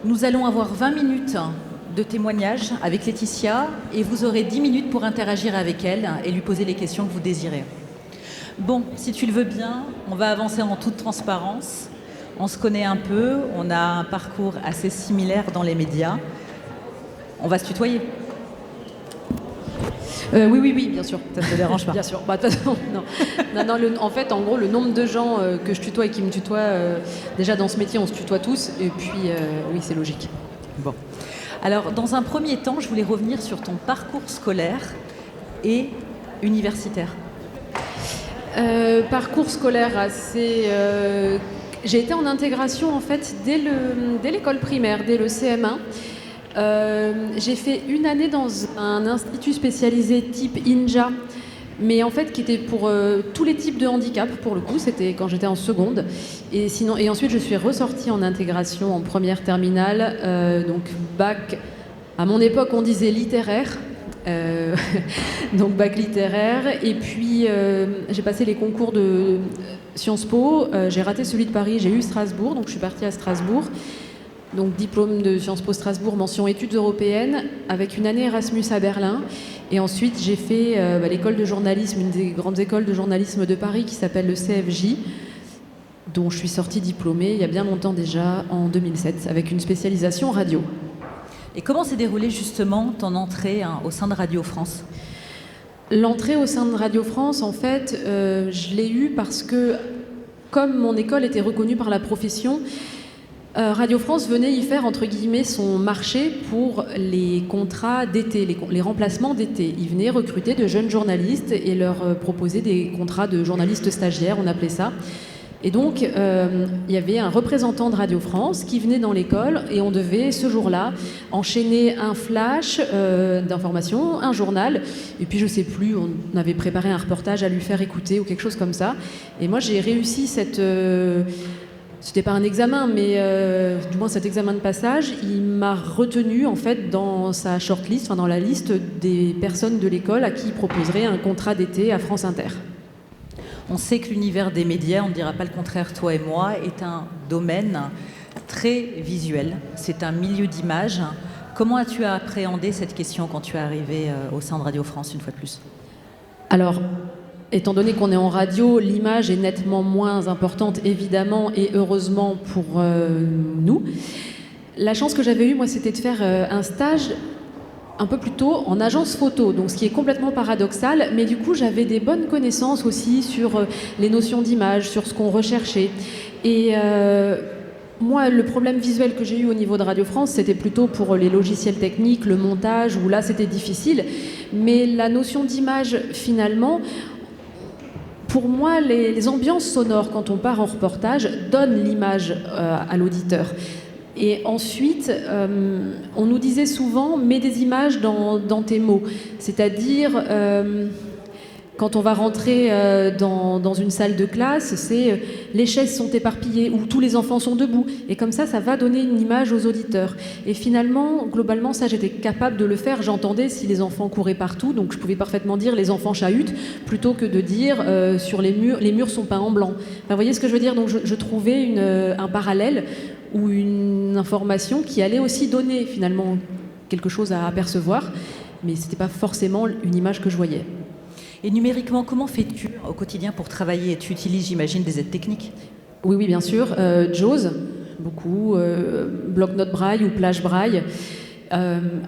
Nous allons avoir 20 minutes de témoignage avec Laetitia et vous aurez 10 minutes pour interagir avec elle et lui poser les questions que vous désirez. Bon, si tu le veux bien, on va avancer en toute transparence. On se connaît un peu, on a un parcours assez similaire dans les médias. On va se tutoyer. Oui, bien sûr. Ça ne te dérange pas? Bien sûr. De toute façon, non. En fait, en gros, le nombre de gens que je tutoie et qui me tutoient, déjà dans ce métier, on se tutoie tous. Et puis, oui, c'est logique. Bon. Alors, dans un premier temps, je voulais revenir sur ton parcours scolaire et universitaire. Parcours scolaire assez... J'ai été en intégration, en fait, dès l'école primaire, dès le CM1. J'ai fait une année dans un institut spécialisé type INJA, mais en fait qui était pour tous les types de handicap, pour le coup, c'était quand j'étais en seconde. Et ensuite je suis ressortie en intégration en première terminale, donc bac, à mon époque on disait littéraire, donc bac littéraire, et puis j'ai passé les concours de Sciences Po, j'ai raté celui de Paris, j'ai eu Strasbourg, donc je suis partie à Strasbourg. Donc diplôme de Sciences Po Strasbourg, mention études européennes, avec une année Erasmus à Berlin. Et ensuite, j'ai fait l'école de journalisme, une des grandes écoles de journalisme de Paris qui s'appelle le CFJ, dont je suis sortie diplômée il y a bien longtemps déjà, en 2007, avec une spécialisation radio. Et comment s'est déroulée justement ton entrée au sein de Radio France ? L'entrée au sein de Radio France, en fait, je l'ai eue parce que, comme mon école était reconnue par la profession, Radio France venait y faire, entre guillemets, son marché pour les contrats d'été, les remplacements d'été. Ils venaient recruter de jeunes journalistes et leur proposer des contrats de journalistes stagiaires, on appelait ça. Et donc, il y avait un représentant de Radio France qui venait dans l'école et on devait, ce jour-là, enchaîner un flash d'information, un journal, et puis je sais plus, on avait préparé un reportage à lui faire écouter ou quelque chose comme ça. Et moi, j'ai réussi cette... C'était pas un examen, mais du moins cet examen de passage, il m'a retenu en fait dans sa shortlist, enfin dans la liste des personnes de l'école à qui il proposerait un contrat d'été à France Inter. On sait que l'univers des médias, on ne dira pas le contraire, toi et moi, est un domaine très visuel. C'est un milieu d'images. Comment as-tu appréhendé cette question quand tu es arrivé au sein de Radio France une fois de plus ? Alors, étant donné qu'on est en radio, l'image est nettement moins importante, évidemment, et heureusement pour nous. La chance que j'avais eue, moi, c'était de faire un stage un peu plus tôt en agence photo, donc ce qui est complètement paradoxal, mais du coup, j'avais des bonnes connaissances aussi sur les notions d'image, sur ce qu'on recherchait. Et moi, le problème visuel que j'ai eu au niveau de Radio France, c'était plutôt pour les logiciels techniques, le montage, où là, c'était difficile. Mais la notion d'image, finalement... Pour moi, les ambiances sonores, quand on part en reportage, donnent l'image à l'auditeur. Et ensuite, on nous disait souvent, mets des images dans tes mots. C'est-à-dire, quand on va rentrer dans une salle de classe, c'est les chaises sont éparpillées ou tous les enfants sont debout. Et comme ça va donner une image aux auditeurs. Et finalement, globalement, ça, j'étais capable de le faire. J'entendais si les enfants couraient partout, donc je pouvais parfaitement dire les enfants chahutent, plutôt que de dire sur les murs sont peints en blanc. Enfin, vous voyez ce que je veux dire ? Donc je trouvais un parallèle ou une information qui allait aussi donner finalement quelque chose à apercevoir, mais c'était pas forcément une image que je voyais. Et numériquement, comment fais-tu au quotidien pour travailler ? Tu utilises, j'imagine, des aides techniques ? Oui, bien sûr. JAWS, beaucoup. Bloc-notes Braille ou plage Braille.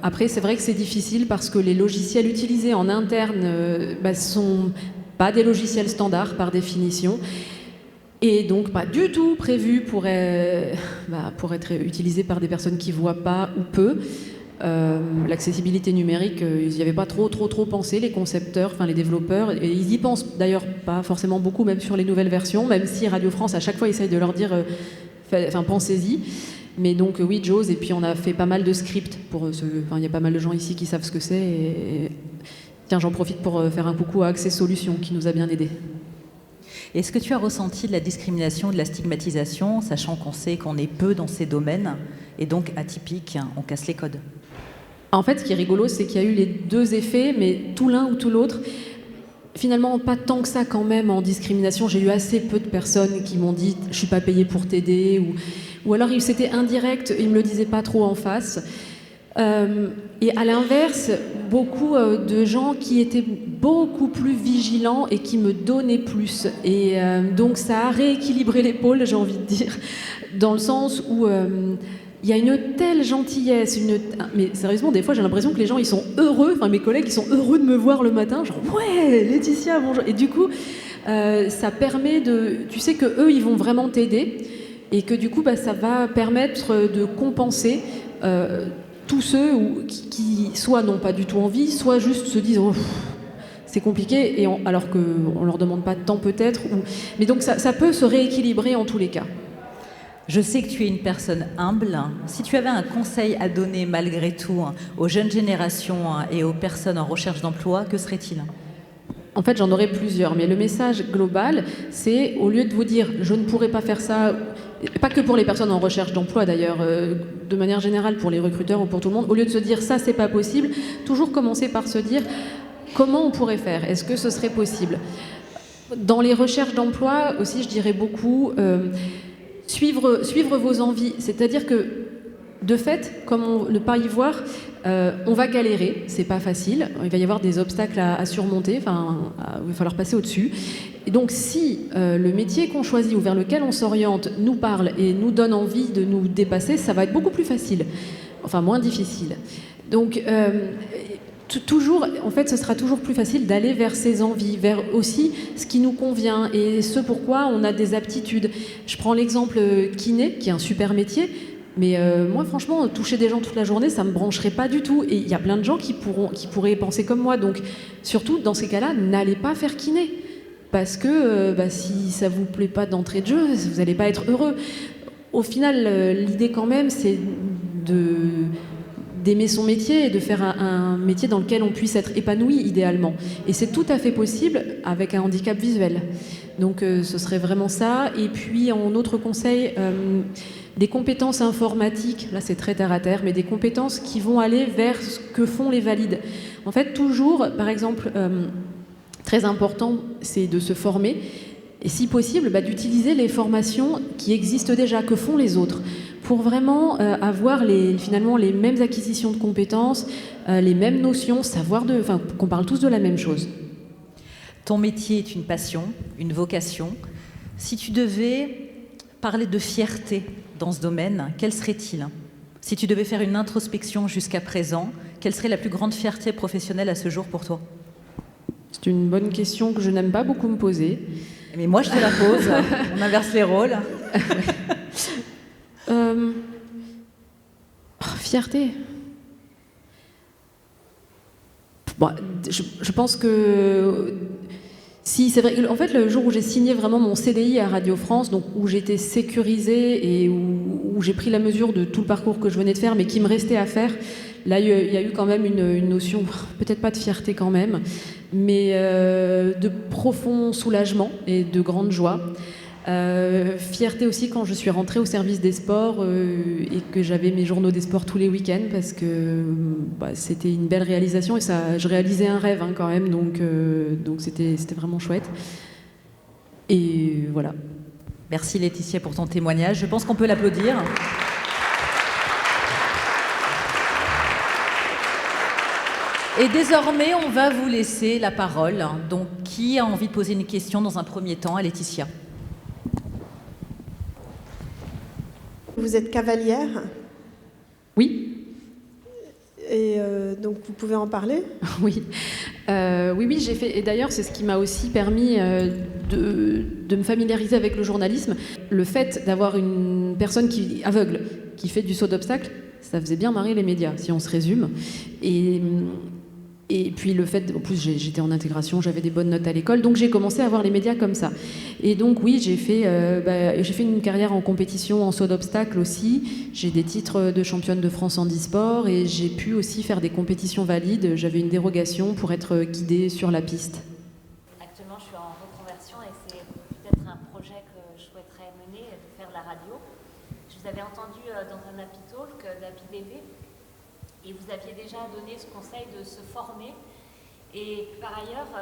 Après, c'est vrai que c'est difficile parce que les logiciels utilisés en interne sont pas des logiciels standards par définition. Et donc pas du tout prévus pour être utilisés par des personnes qui voient pas ou peu. L'accessibilité numérique, ils n'y avaient pas trop pensé, les concepteurs, enfin les développeurs, et ils y pensent d'ailleurs pas forcément beaucoup, même sur les nouvelles versions, même si Radio France à chaque fois essaye de leur dire pensez-y. Mais donc oui, JAWS, et puis on a fait pas mal de scripts il y a pas mal de gens ici qui savent ce que c'est, et tiens, j'en profite pour faire un coucou à Access Solutions qui nous a bien aidés. Est-ce que tu as ressenti de la discrimination, de la stigmatisation, sachant qu'on sait qu'on est peu dans ces domaines, et donc atypique, on casse les codes ? En fait, ce qui est rigolo, c'est qu'il y a eu les deux effets, mais tout l'un ou tout l'autre. Finalement, pas tant que ça quand même en discrimination. J'ai eu assez peu de personnes qui m'ont dit « je suis pas payée pour t'aider » Ou alors c'était indirect, il ne me le disait pas trop en face. Et à l'inverse, beaucoup de gens qui étaient beaucoup plus vigilants et qui me donnaient plus. Et donc ça a rééquilibré l'épaule, j'ai envie de dire, dans le sens où il y a une telle gentillesse, mais sérieusement, des fois j'ai l'impression que les gens ils sont heureux, enfin mes collègues ils sont heureux de me voir le matin, genre ouais, Laetitia, bonjour. Et du coup, ça permet tu sais que eux ils vont vraiment t'aider et que du coup ça va permettre de compenser tous ceux qui soit n'ont pas du tout envie, soit juste se disent oh, c'est compliqué, alors qu'on ne leur demande pas de temps peut-être. Mais donc ça peut se rééquilibrer en tous les cas. Je sais que tu es une personne humble. Si tu avais un conseil à donner malgré tout aux jeunes générations et aux personnes en recherche d'emploi, que serait-il ? En fait, j'en aurais plusieurs, mais le message global, c'est au lieu de vous dire « je ne pourrais pas faire ça », pas que pour les personnes en recherche d'emploi d'ailleurs, de manière générale pour les recruteurs ou pour tout le monde, au lieu de se dire « ça, c'est pas possible », toujours commencer par se dire « comment on pourrait faire ? Est-ce que ce serait possible ?» Dans les recherches d'emploi aussi, je dirais beaucoup suivre vos envies, c'est-à-dire que de fait, comme ne pas y voir, on va galérer, c'est pas facile, il va y avoir des obstacles à surmonter, il va falloir passer au-dessus. Et donc si le métier qu'on choisit ou vers lequel on s'oriente nous parle et nous donne envie de nous dépasser, ça va être beaucoup plus facile, enfin moins difficile. Donc toujours, en fait, ce sera toujours plus facile d'aller vers ses envies, vers aussi ce qui nous convient et ce pourquoi on a des aptitudes. Je prends l'exemple kiné, qui est un super métier. Mais moi, franchement, toucher des gens toute la journée, ça me brancherait pas du tout. Et il y a plein de gens qui pourraient penser comme moi. Donc, surtout, dans ces cas-là, n'allez pas faire kiné. Parce que si ça vous plaît pas d'entrée de jeu, vous n'allez pas être heureux. Au final, l'idée quand même, c'est d'aimer son métier et de faire un métier dans lequel on puisse être épanoui, idéalement. Et c'est tout à fait possible avec un handicap visuel. Donc, ce serait vraiment ça. Et puis, en autre conseil... des compétences informatiques, là c'est très terre à terre, mais des compétences qui vont aller vers ce que font les valides. En fait, toujours, par exemple, très important, c'est de se former, et si possible, d'utiliser les formations qui existent déjà, que font les autres, pour vraiment avoir finalement les mêmes acquisitions de compétences, les mêmes notions, qu'on parle tous de la même chose. Ton métier est une passion, une vocation. Si tu devais parler de fierté dans ce domaine, quel serait-il ? Si tu devais faire une introspection jusqu'à présent, quelle serait la plus grande fierté professionnelle à ce jour pour toi ? C'est une bonne question que je n'aime pas beaucoup me poser. Mais moi, je te la pose. On inverse les rôles. Fierté. Bon, je pense que... Si, c'est vrai. En fait, le jour où j'ai signé vraiment mon CDI à Radio France, donc où j'étais sécurisée et où j'ai pris la mesure de tout le parcours que je venais de faire, mais qui me restait à faire, là, il y a eu quand même une notion, peut-être pas de fierté quand même, mais de profond soulagement et de grande joie. Fierté aussi quand je suis rentrée au service des sports et que j'avais mes journaux des sports tous les week-ends parce que c'était une belle réalisation et je réalisais un rêve quand même, donc c'était vraiment chouette. Et voilà. Merci Laetitia pour ton témoignage. Je pense qu'on peut l'applaudir. Et désormais, on va vous laisser la parole. Donc, qui a envie de poser une question dans un premier temps à Laetitia ? Vous êtes cavalière ? Oui. Et donc vous pouvez en parler ? Oui. Oui, j'ai fait. Et d'ailleurs, c'est ce qui m'a aussi permis de me familiariser avec le journalisme. Le fait d'avoir une personne aveugle qui fait du saut d'obstacle, ça faisait bien marrer les médias, si on se résume. Et puis le fait, en plus j'étais en intégration, j'avais des bonnes notes à l'école, donc j'ai commencé à voir les médias comme ça. Et donc oui, j'ai fait une carrière en compétition en saut d'obstacle aussi. J'ai des titres de championne de France en e-sport et j'ai pu aussi faire des compétitions valides. J'avais une dérogation pour être guidée sur la piste. Actuellement, je suis en reconversion et c'est peut-être un projet que je souhaiterais mener, de faire de la radio. Je vous avais entendu dans un Happy Talk d'Happy TV. Et vous aviez déjà donné ce conseil de se former. Et par ailleurs,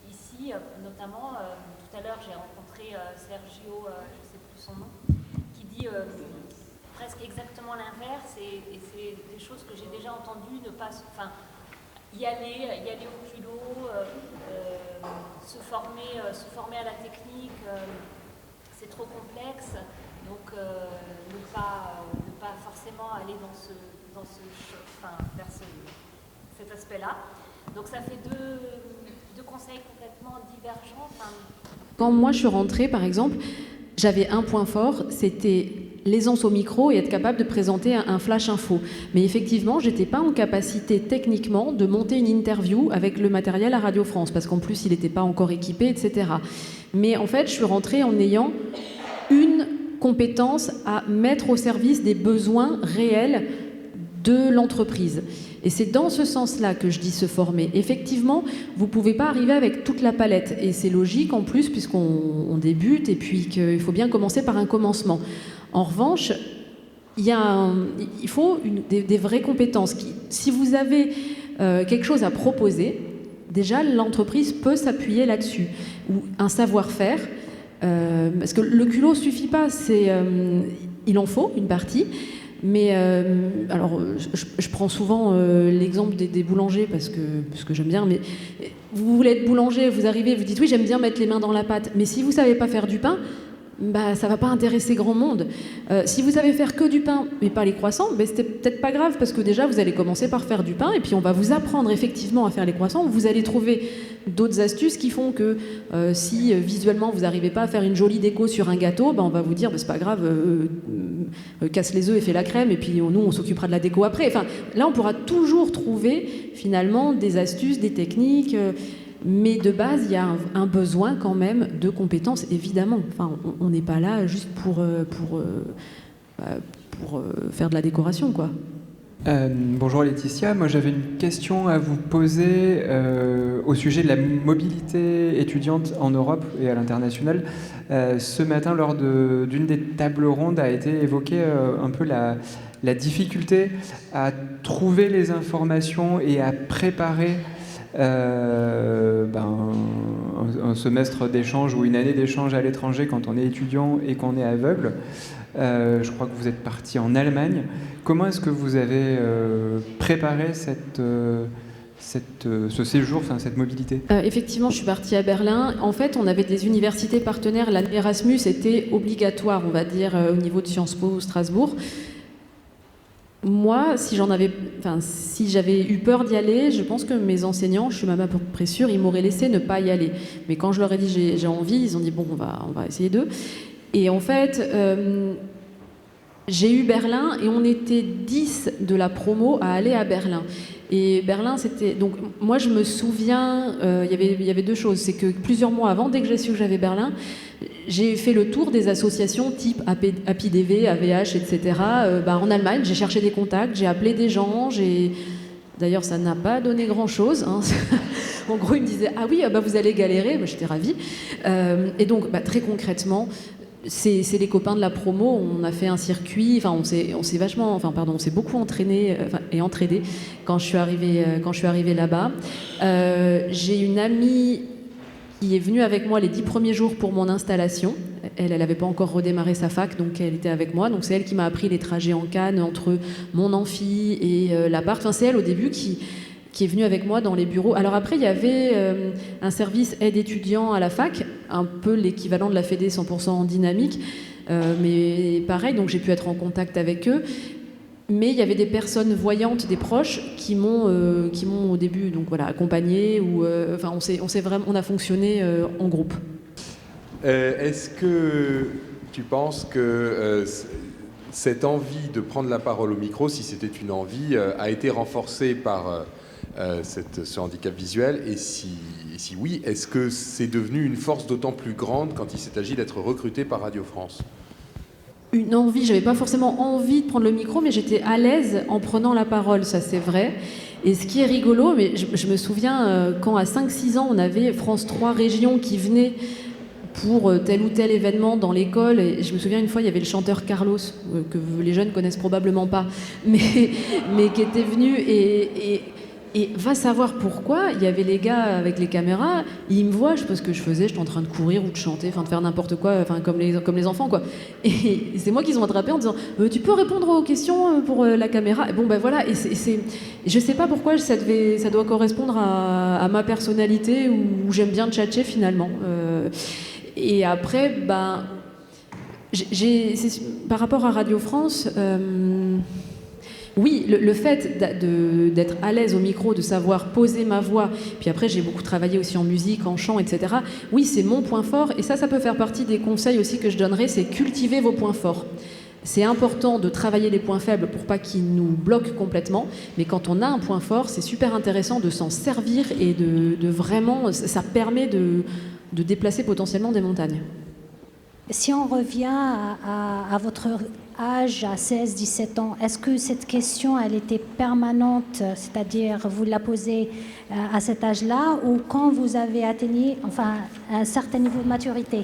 ici, notamment, tout à l'heure, j'ai rencontré Sergio, je ne sais plus son nom, qui dit presque exactement l'inverse, et c'est des choses que j'ai déjà entendues, y aller au culot, se former à la technique, c'est trop complexe, donc ne pas forcément aller vers cet aspect-là. Donc ça fait deux conseils complètement divergents. Quand moi je suis rentrée, par exemple, j'avais un point fort, c'était l'aisance au micro et être capable de présenter un flash info. Mais effectivement, je n'étais pas en capacité techniquement de monter une interview avec le matériel à Radio France, parce qu'en plus, il n'était pas encore équipé, etc. Mais en fait, je suis rentrée en ayant une compétence à mettre au service des besoins réels de l'entreprise. Et c'est dans ce sens-là que je dis se former. Effectivement, vous ne pouvez pas arriver avec toute la palette. Et c'est logique en plus, puisqu'on débute, et puis qu'il faut bien commencer par un commencement. En revanche, il faut des vraies compétences. Si vous avez quelque chose à proposer, déjà l'entreprise peut s'appuyer là-dessus. Ou un savoir-faire, parce que le culot ne suffit pas, il en faut une partie. Mais alors, je prends souvent l'exemple des boulangers parce que j'aime bien. Mais vous voulez être boulanger, vous arrivez, vous dites oui, j'aime bien mettre les mains dans la pâte. Mais si vous ne savez pas faire du pain, ça ne va pas intéresser grand monde. Si vous savez faire que du pain, mais pas les croissants, c'était peut-être pas grave parce que déjà, vous allez commencer par faire du pain et puis on va vous apprendre effectivement à faire les croissants. Vous allez trouver d'autres astuces qui font que si visuellement vous n'arrivez pas à faire une jolie déco sur un gâteau, on va vous dire c'est pas grave, casse les œufs et fais la crème et puis nous on s'occupera de la déco après. Enfin, là on pourra toujours trouver finalement des astuces, des techniques, mais de base il y a un besoin quand même de compétences évidemment. Enfin, on n'est pas là juste pour faire de la décoration quoi. Bonjour Laetitia, moi j'avais une question à vous poser au sujet de la mobilité étudiante en Europe et à l'international. Ce matin, lors d'une des tables rondes, a été évoquée un peu la difficulté à trouver les informations et à préparer un semestre d'échange ou une année d'échange à l'étranger quand on est étudiant et qu'on est aveugle. Je crois que vous êtes parti en Allemagne. Comment est-ce que vous avez préparé ce séjour, cette mobilité ? Effectivement, je suis partie à Berlin. En fait, on avait des universités partenaires. L'Erasmus était obligatoire, on va dire, au niveau de Sciences Po ou Strasbourg. Moi, si j'avais eu peur d'y aller, je pense que mes enseignants, je suis même à peu près sûre, ils m'auraient laissé ne pas y aller. Mais quand je leur ai dit j'ai envie, ils ont dit bon, on va essayer d'eux. Et en fait, j'ai eu Berlin et on était 10 de la promo à aller à Berlin. Et Berlin, c'était... Donc, moi, je me souviens, il y avait deux choses. C'est que plusieurs mois avant, dès que j'ai su que j'avais Berlin, j'ai fait le tour des associations type APIDV, AVH, etc. En Allemagne, j'ai cherché des contacts, j'ai appelé des gens, D'ailleurs, ça n'a pas donné grand-chose. Hein. En gros, ils me disaient « Ah oui, vous allez galérer ». J'étais ravie. Et donc, très concrètement... C'est les copains de la promo, on a fait un circuit, on s'est beaucoup entraîné et entraîné quand je suis arrivée là-bas. J'ai une amie qui est venue avec moi les 10 premiers jours pour mon installation. Elle n'avait pas encore redémarré sa fac, donc elle était avec moi. Donc c'est elle qui m'a appris les trajets en canne entre mon amphi et l'appart. Enfin, c'est elle au début qui est venue avec moi dans les bureaux. Alors après, il y avait un service aide étudiant à la fac, un peu l'équivalent de la Fédé 100% en dynamique, mais pareil, donc j'ai pu être en contact avec eux. Mais il y avait des personnes voyantes, des proches, qui m'ont au début accompagnée, on a fonctionné en groupe. Est-ce que tu penses que cette envie de prendre la parole au micro, si c'était une envie, a été renforcée par ce handicap visuel, et si oui, est-ce que c'est devenu une force d'autant plus grande quand il s'est agi d'être recruté par Radio France ? Une envie, j'avais pas forcément envie de prendre le micro, mais j'étais à l'aise en prenant la parole, ça c'est vrai. Et ce qui est rigolo, mais je me souviens quand à 5-6 ans on avait France 3 Régions qui venaient pour tel ou tel événement dans l'école, et je me souviens une fois il y avait le chanteur Carlos, que les jeunes connaissent probablement pas, mais qui était venu, et Et va savoir pourquoi, il y avait les gars avec les caméras, ils me voient, je sais pas ce que je faisais, j'étais en train de courir ou de chanter, enfin de faire n'importe quoi, enfin comme les enfants quoi. Et c'est moi qu'ils ont attrapé en disant tu peux répondre aux questions pour la caméra. Et bon ben voilà, et je sais pas pourquoi ça doit correspondre à ma personnalité où j'aime bien tchatcher finalement. Et après, ben, par rapport à Radio France. Oui, le fait d'être à l'aise au micro, de savoir poser ma voix, puis après j'ai beaucoup travaillé aussi en musique, en chant, etc. Oui, c'est mon point fort, et ça peut faire partie des conseils aussi que je donnerais, c'est cultiver vos points forts. C'est important de travailler les points faibles pour pas qu'ils nous bloquent complètement, mais quand on a un point fort, c'est super intéressant de s'en servir et de vraiment, ça permet de déplacer potentiellement des montagnes. Si on revient à votre âge, à 16-17 ans, est-ce que cette question, elle était permanente, c'est-à-dire vous la posez à cet âge-là ou quand vous avez atteint un certain niveau de maturité?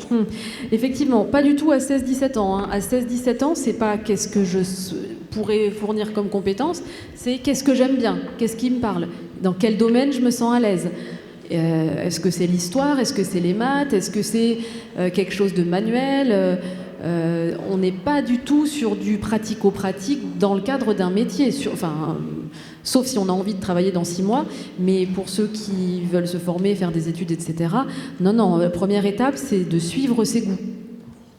Effectivement, pas du tout à 16-17 ans. Hein. À 16-17 ans, c'est pas qu'est-ce que je pourrais fournir comme compétence, c'est qu'est-ce que j'aime bien, qu'est-ce qui me parle, dans quel domaine je me sens à l'aise. Est-ce que c'est l'histoire? Est-ce que c'est les maths? Est-ce que c'est quelque chose de manuel? On n'est pas du tout sur du pratico-pratique dans le cadre d'un métier. Sauf si on a envie de travailler dans 6 mois. Mais pour ceux qui veulent se former, faire des études, etc. Non, la première étape, c'est de suivre ses goûts.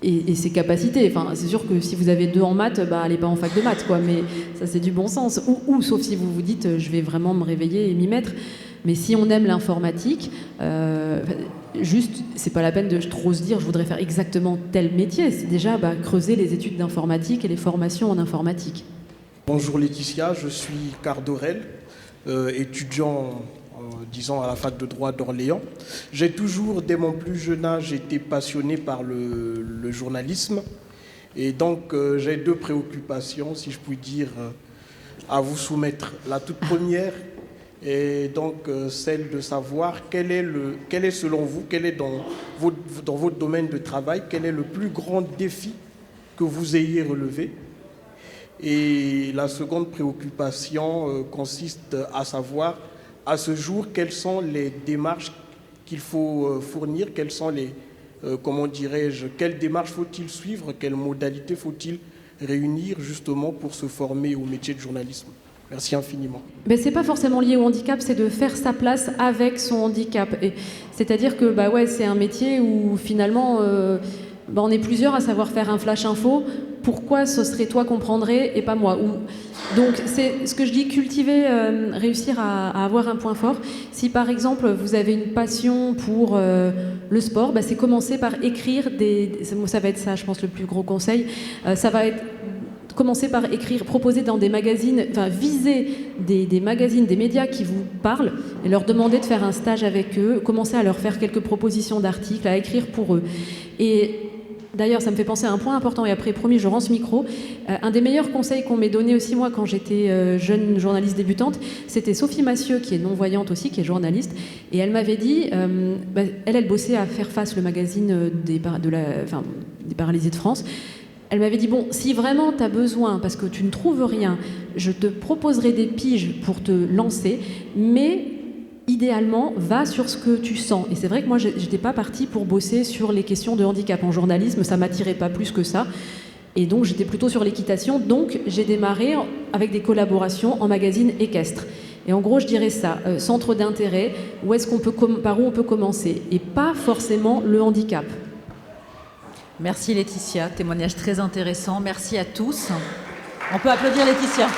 Et ses capacités. Enfin, c'est sûr que si vous avez 2 en maths, allez pas en fac de maths, quoi. Mais ça, c'est du bon sens. Ou sauf si vous vous dites, je vais vraiment me réveiller et m'y mettre. Mais si on aime l'informatique, juste, c'est pas la peine de trop se dire, je voudrais faire exactement tel métier. C'est déjà creuser les études d'informatique et les formations en informatique. Bonjour Laetitia, je suis Cardorel, étudiant à la fac de droit d'Orléans. J'ai toujours, dès mon plus jeune âge, été passionné par le journalisme. Et donc, j'ai 2 préoccupations, si je puis dire, à vous soumettre. La toute première est donc celle de savoir quel est selon vous, quel est dans votre domaine de travail, quel est le plus grand défi que vous ayez relevé. Et la seconde préoccupation consiste à savoir, à ce jour, quelles sont les démarches qu'il faut fournir, quelles sont quelles démarches faut-il suivre, quelles modalités faut-il réunir justement pour se former au métier de journalisme. Merci infiniment. Mais c'est pas forcément lié au handicap, c'est de faire sa place avec son handicap. C'est-à-dire que c'est un métier où finalement on est plusieurs à savoir faire un flash info. Pourquoi ce serait toi qu'on prendrait et pas moi? Donc c'est ce que je dis, cultiver, réussir à avoir un point fort. Si par exemple vous avez une passion pour le sport, c'est commencer par écrire ça va être ça, je pense, le plus gros conseil. Ça va être commencer par écrire, proposer dans des magazines, viser des magazines, des médias qui vous parlent et leur demander de faire un stage avec eux, commencer à leur faire quelques propositions d'articles, à écrire pour eux. Et d'ailleurs, ça me fait penser à un point important, et après, promis, je rends ce micro. Un des meilleurs conseils qu'on m'ait donné aussi, moi, quand j'étais jeune journaliste débutante, c'était Sophie Massieu, qui est non-voyante aussi, qui est journaliste, et elle m'avait dit, elle bossait à Faire Face, le magazine des paralysés de France. Elle m'avait dit, si vraiment tu as besoin, parce que tu ne trouves rien, je te proposerai des piges pour te lancer, mais idéalement, va sur ce que tu sens. Et c'est vrai que moi, je n'étais pas partie pour bosser sur les questions de handicap en journalisme, ça ne m'attirait pas plus que ça. Et donc, j'étais plutôt sur l'équitation. Donc, j'ai démarré avec des collaborations en magazine équestre. Et en gros, je dirais ça, centre d'intérêt, par où on peut commencer, et pas forcément le handicap. Merci Laetitia, témoignage très intéressant. Merci à tous. On peut applaudir Laetitia.